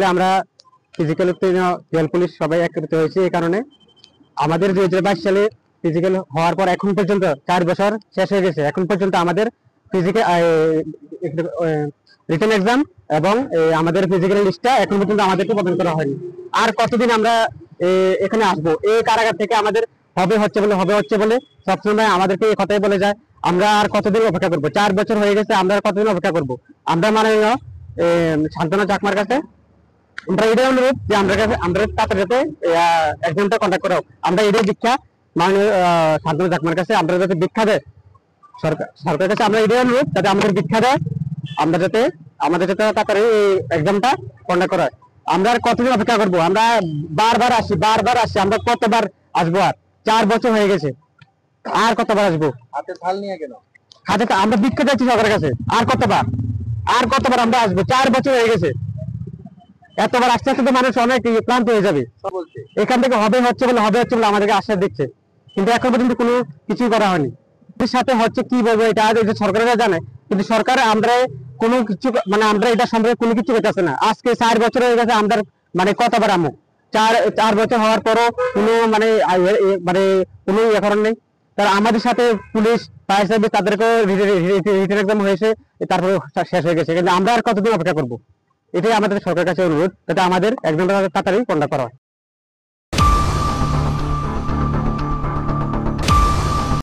আমরা ফিজিক্যাল উত্তীর্ণ rail police সবাই একত্রিত হয়েছে। এই কারণে আমাদের 2022 সালে ফিজিক্যাল হওয়ার পর এখন পর্যন্ত 4 বছর শেষ হয়ে গেছে। এখন পর্যন্ত আমাদের ফিজিক্যাল রিটেন এক্সাম এবং আমাদের ফিজিক্যাল লিস্টটা এখন পর্যন্ত আমাদেরকে প্রদান করা হয়নি। আর কতদিন আমরা এখানে আসবো? এই কারাগার থেকে আমাদের হবে হচ্ছে বলে সবসময় আমাদেরকে এই কথাই বলে যায়। আমরা আর কতদিন অপেক্ষা করবো? 4 বছর হয়ে গেছে, আমরা আর কতদিন অপেক্ষা করবো? আমরা মাননীয় শান্তনা চাকমার কাছে আমরা এটাই অনুরোধ যে আমরা তাদের যাতে এক্সামটা কন্ডাক্ট করা হোক। আমরা এটাই দীক্ষা মাননীয় শান্তনা চাকমার কাছে আমরা যাতে দীক্ষা দেয় সরকারের কাছে আমরা এটাই অনুরোধ যাতে আমাদের দীক্ষা দেয়, আমরা যাতে আমাদের যাতে তাড়াতাড়ি এই এক্সামটা কন্ডাক্ট করা হয়। আমরা আর কতদিন অপেক্ষা করবো? আমরা বারবার আসি, আমরা কতবার আসবো? আর 4 বছর হয়ে গেছে, আর কতবার আসবো? হাতে থাল নিয়ে কেন? হাতে আমরা দীক্ষা যাচ্ছি সরকারের কাছে, আর কতবার আমরা আসবো? 4 বছর হয়ে গেছে। এতবার আস্তে আস্তে তো মানুষ অনেক ক্লান্ত হয়ে যাবে। এখান থেকে হবে হচ্ছে বলে আমাদেরকে আশ্বাস দিচ্ছে, কিন্তু এখন পর্যন্ত কোনো কিছুই করা হয়নি। এর সাথে হচ্ছে কি বলবো, এটা সরকারেরা জানে, কিন্তু সরকার আমরা কোনো কিছু আমরা এটা সম্পর্কে কোনো কিছু করতেছে না। আজকে 4 বছর হয়ে গেছে, আমরা কতবার আমো? চার বছর হওয়ার পরও কোনো কোনো এখন নেই। তার আমাদের সাথে পুলিশ ফায়ার সার্ভিস তাদেরকেও রিটেন এক্সাম হয়েছে, তারপরে শেষ হয়ে গেছে, কিন্তু আমরা আর কতদিন অপেক্ষা করবো? এটাই আমাদের সরকারের কাছে অনুরোধ যাতে আমাদের একদম তাড়াতাড়ি কন্ডাক্ট করা হয়।